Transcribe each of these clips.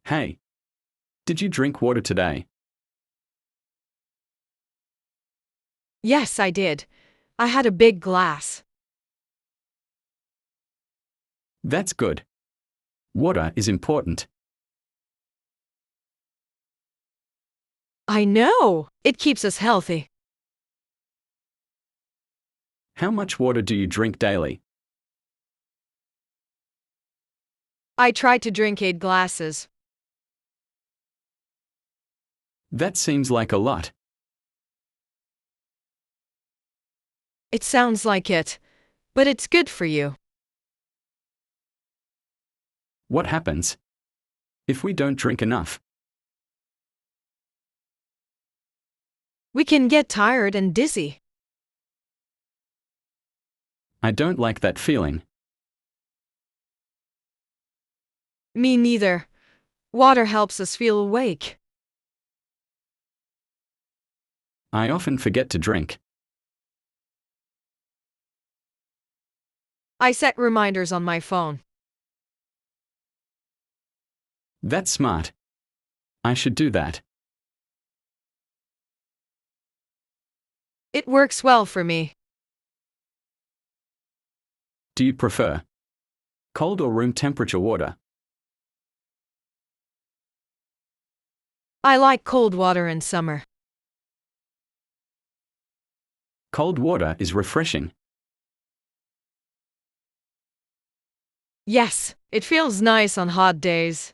Hey, did you drink water today? Yes, I did. I had a big glass. That's good. Water is important. I know! It keeps us healthy. How much water do you drink daily? I try to drink 8 glasses. That seems like a lot. It sounds like it, but it's good for you. What happens if we don't drink enough? We can get tired and dizzy. I don't like that feeling. Me neither. Water helps us feel awake. I often forget to drink. I set reminders on my phone. That's smart. I should do that. It works well for me. Do you prefer cold or room temperature water? I like cold water in summer. Cold water is refreshing. Yes, it feels nice on hot days.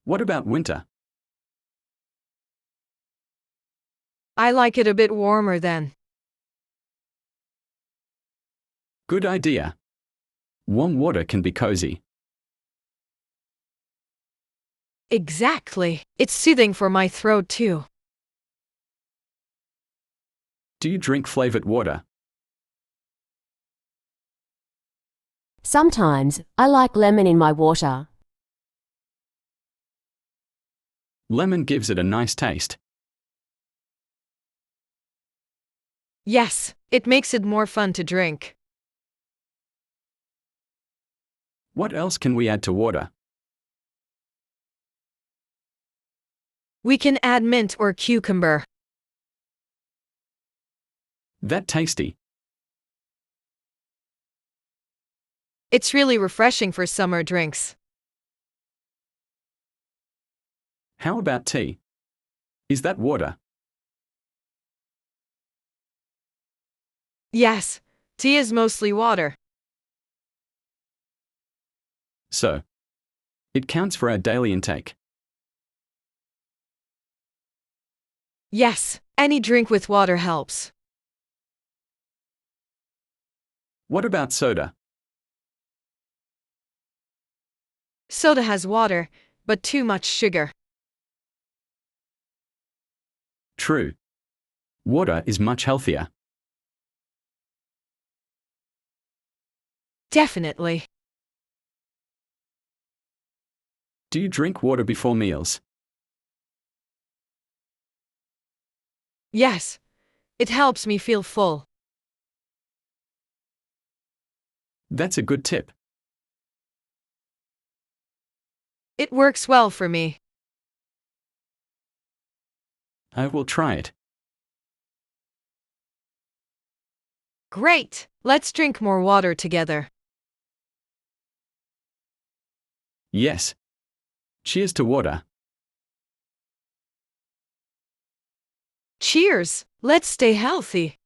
What about winter? I like it a bit warmer then. Good idea. Warm water can be cozy. Exactly. It's soothing for my throat too. Do you drink flavored water? Sometimes I like lemon in my water. Lemon gives it a nice taste. Yes, it makes it more fun to drink. What else can we add to water? We can add mint or cucumber. That tasty. It's really refreshing for summer drinks. How about tea? Is that water? Yes, tea is mostly water. So, it counts for our daily intake. Yes, any drink with water helps. What about soda? Soda has water, but too much sugar. True. Water is much healthier. Definitely. Do you drink water before meals? Yes, it helps me feel full. That's a good tip. It works well for me. I will try it. Great! Let's drink more water together. Yes. Cheers to water. Cheers! Let's stay healthy.